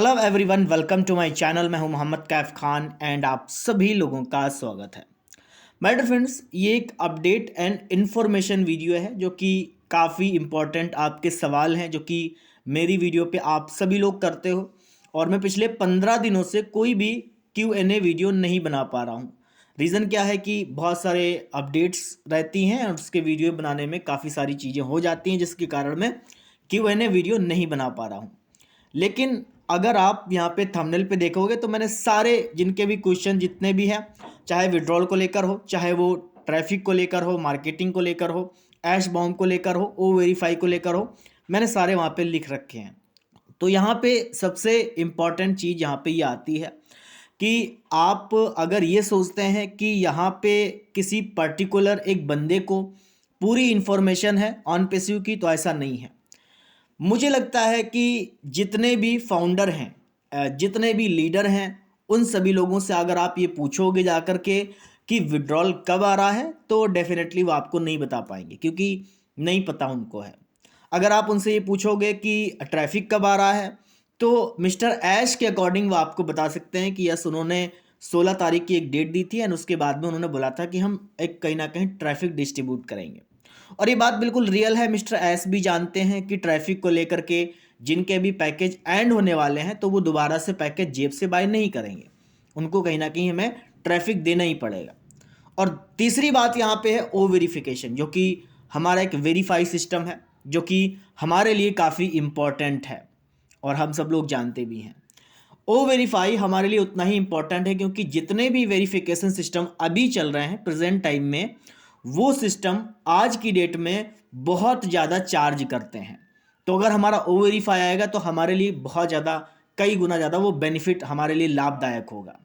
Hello everyone, welcome to my channel. मैं हूं Mohammad Kaif Khan and आप सभी लोगों का स्वागत है। माय डियर फ्रेंड्स, ये एक अपडेट एंड इन्फॉर्मेशन वीडियो है जो कि काफ़ी इम्पोर्टेंट आपके सवाल हैं जो कि मेरी वीडियो पे आप सभी लोग करते हो। और मैं पिछले 15 दिनों से कोई भी Q&A वीडियो नहीं बना पा रहा हूँ। रीज़न क्या है कि बहुत सारे अपडेट्स रहती हैं और उसके वीडियो बनाने में काफ़ी सारी चीज़ें हो जाती हैं, जिसके कारण मैं Q&A वीडियो नहीं बना पा रहा हूँ। लेकिन अगर आप यहाँ पे थंबनेल पे देखोगे तो मैंने सारे जिनके भी क्वेश्चन जितने भी हैं, चाहे विड्रॉल को लेकर हो, चाहे वो ट्रैफिक को लेकर हो, मार्केटिंग को लेकर हो, ऐश बॉम्ब को लेकर हो, ओ वेरीफाई को लेकर हो, मैंने सारे वहाँ पे लिख रखे हैं। तो यहाँ पे सबसे इम्पॉर्टेंट चीज़ यहाँ पे ये आती है कि आप अगर ये सोचते हैं कि यहाँ पे किसी पर्टिकुलर एक बंदे को पूरी इन्फॉर्मेशन है ऑन पेसिव की, तो ऐसा नहीं है। मुझे लगता है कि जितने भी फाउंडर हैं, जितने भी लीडर हैं, उन सभी लोगों से अगर आप ये पूछोगे जाकर के कि विड्रॉल कब आ रहा है, तो डेफिनेटली वो आपको नहीं बता पाएंगे, क्योंकि नहीं पता उनको है। अगर आप उनसे ये पूछोगे कि ट्रैफिक कब आ रहा है, तो मिस्टर ऐश के अकॉर्डिंग वो आपको बता सकते हैं कि यस, उन्होंने 16 तारीख की एक डेट दी थी एंड उसके बाद में उन्होंने बोला था कि हम एक कहीं ना कहीं ट्रैफिक डिस्ट्रीब्यूट करेंगे। और ये बात बिल्कुल रियल है। मिस्टर एस भी जानते हैं कि ट्रैफिक को लेकर के जिनके भी पैकेज एंड होने वाले हैं, तो वो दोबारा से पैकेज जेब से बाय नहीं करेंगे। उनको कहीं ना कहीं हमें ट्रैफिक देना ही पड़ेगा। और तीसरी बात यहाँ पे है ओ वेरिफिकेशन, जो कि हमारा एक वेरीफाई सिस्टम है, जो कि हमारे लिए काफ़ी इम्पॉर्टेंट है और हम सब लोग जानते भी हैं। ओ वेरीफाई हमारे लिए उतना ही इम्पॉर्टेंट है, क्योंकि जितने भी वेरिफिकेशन सिस्टम अभी चल रहे हैं प्रेजेंट टाइम में, वो सिस्टम आज की डेट में बहुत ज़्यादा चार्ज करते हैं। तो अगर हमारा ओ वेरीफाई आएगा तो हमारे लिए बहुत ज़्यादा, कई गुना ज़्यादा वो बेनिफिट हमारे लिए लाभदायक होगा।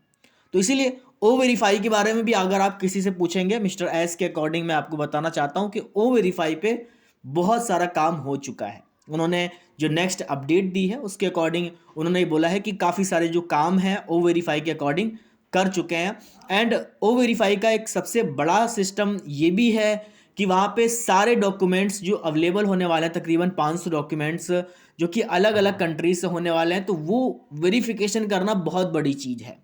तो इसीलिए ओ वेरीफाई के बारे में भी अगर आप किसी से पूछेंगे, मिस्टर एस के अकॉर्डिंग मैं आपको बताना चाहता हूं कि ओ वेरीफाई पे बहुत सारा काम हो चुका है। उन्होंने जो नेक्स्ट अपडेट दी है उसके अकॉर्डिंग उन्होंने ये बोला है कि काफ़ी सारे जो काम हैं ओ वेरीफाई के अकॉर्डिंग कर चुके हैं। एंड ओ वेरीफाई का एक सबसे बड़ा सिस्टम ये भी है कि वहाँ पे सारे डॉक्यूमेंट्स जो अवेलेबल होने वाले हैं, तकरीबन 500 डॉक्यूमेंट्स जो कि अलग अलग कंट्रीज से होने वाले हैं, तो वो वेरिफिकेशन करना बहुत बड़ी चीज़ है।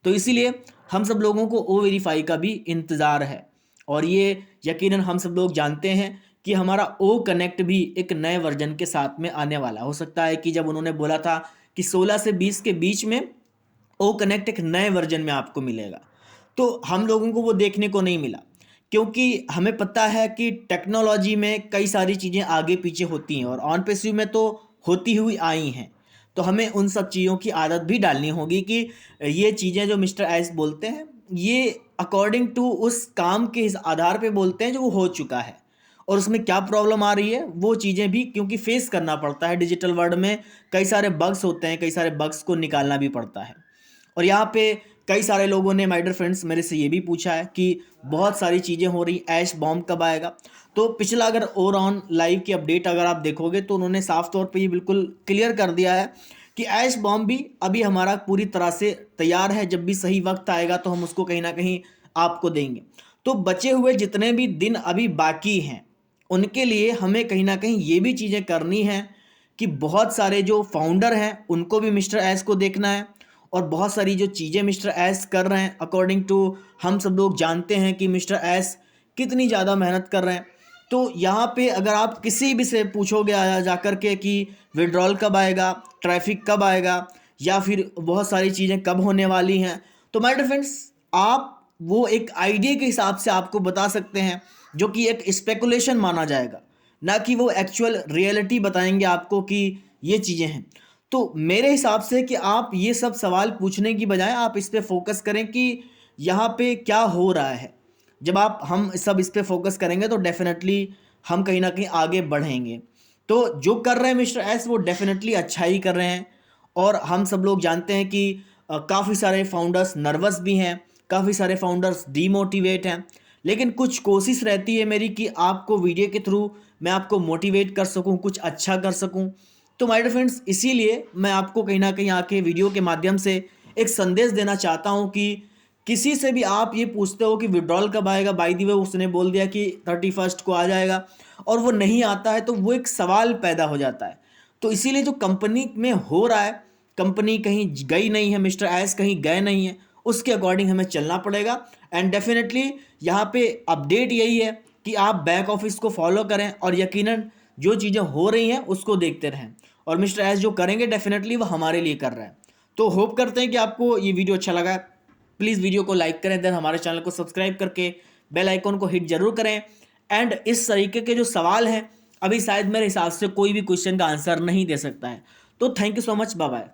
तो इसीलिए हम सब लोगों को ओ वेरीफाई का भी इंतज़ार है। और ये यकीनन हम सब लोग जानते हैं कि हमारा ओ कनेक्ट भी एक नए वर्जन के साथ में आने वाला हो सकता है कि जब उन्होंने बोला था कि 16 से 20 के बीच में ओ कनेक्ट एक नए वर्जन में आपको मिलेगा, तो हम लोगों को वो देखने को नहीं मिला, क्योंकि हमें पता है कि टेक्नोलॉजी में कई सारी चीज़ें आगे पीछे होती हैं और ऑन पेसिव में तो होती हुई आई हैं। तो हमें उन सब चीज़ों की आदत भी डालनी होगी कि ये चीज़ें जो मिस्टर एस बोलते हैं, ये अकॉर्डिंग टू उस काम के इस आधार पे बोलते हैं जो वो हो चुका है, और उसमें क्या प्रॉब्लम आ रही है वो चीज़ें भी क्योंकि फेस करना पड़ता है। डिजिटल वर्ल्ड में कई सारे बग्स होते हैं, कई सारे बग्स को निकालना भी पड़ता है। और यहाँ पे कई सारे लोगों ने, माय डियर फ्रेंड्स, मेरे से ये भी पूछा है कि बहुत सारी चीज़ें हो रही, ऐश बॉम्ब कब आएगा। तो पिछला अगर और ऑन लाइव की अपडेट अगर आप देखोगे तो उन्होंने साफ तौर पे ये बिल्कुल क्लियर कर दिया है कि ऐश बॉम्ब भी अभी हमारा पूरी तरह से तैयार है। जब भी सही वक्त आएगा तो हम उसको कहीं ना कहीं आपको देंगे। तो बचे हुए जितने भी दिन अभी बाकी हैं, उनके लिए हमें कहीं ना कहीं ये भी चीज़ें करनी हैं कि बहुत सारे जो फाउंडर हैं उनको भी मिस्टर एस को देखना है। और बहुत सारी जो चीज़ें मिस्टर एस कर रहे हैं, अकॉर्डिंग टू हम सब लोग जानते हैं कि मिस्टर एस कितनी ज़्यादा मेहनत कर रहे हैं। तो यहाँ पे अगर आप किसी भी से पूछोगे जा कर के कि विड्रॉल कब आएगा, ट्रैफिक कब आएगा, या फिर बहुत सारी चीज़ें कब होने वाली हैं, तो माय डियर फ्रेंड्स, आप वो एक आइडिया के हिसाब से आपको बता सकते हैं, जो कि एक स्पेकुलेशन माना जाएगा, ना कि वो एक्चुअल रियलिटी बताएंगे आपको कि ये चीज़ें हैं। तो मेरे हिसाब से कि आप ये सब सवाल पूछने की बजाय आप इस पे फोकस करें कि यहाँ पे क्या हो रहा है। जब आप हम सब इस पे फोकस करेंगे तो डेफिनेटली हम कहीं ना कहीं आगे बढ़ेंगे। तो जो कर रहे हैं मिस्टर एस वो डेफिनेटली अच्छा ही कर रहे हैं। और हम सब लोग जानते हैं कि काफ़ी सारे फाउंडर्स नर्वस भी हैं, काफ़ी सारे फाउंडर्स डीमोटिवेट हैं, लेकिन कुछ कोशिश रहती है मेरी कि आपको वीडियो के थ्रू मैं आपको मोटिवेट कर सकूं, कुछ अच्छा कर सकूं। तो माय डियर फ्रेंड्स, इसीलिए मैं आपको कहीं ना कहीं आके वीडियो के माध्यम से एक संदेश देना चाहता हूं कि किसी से भी आप ये पूछते हो कि विड्रॉल कब आएगा, बाय द वे उसने बोल दिया कि 31 को आ जाएगा और वो नहीं आता है, तो वो एक सवाल पैदा हो जाता है। तो इसीलिए जो कंपनी में हो रहा है कंपनी कहीं गई नहीं है, मिस्टर एस कहीं गए नहीं है, उसके अकॉर्डिंग हमें चलना पड़ेगा। एंड डेफिनेटली यहाँ पे अपडेट यही है कि आप बैक ऑफिस को फॉलो करें और यकीनन जो चीज़ें हो रही हैं उसको देखते रहें, और मिस्टर एस जो करेंगे डेफिनेटली वो हमारे लिए कर रहा है। तो होप करते हैं कि आपको ये वीडियो अच्छा लगा। प्लीज़ वीडियो को लाइक करें, देन हमारे चैनल को सब्सक्राइब करके बेल आइकॉन को हिट जरूर करें। एंड इस तरीके के जो सवाल हैं, अभी शायद मेरे हिसाब से कोई भी क्वेश्चन का आंसर नहीं दे सकता है। तो thank you so much, bye bye.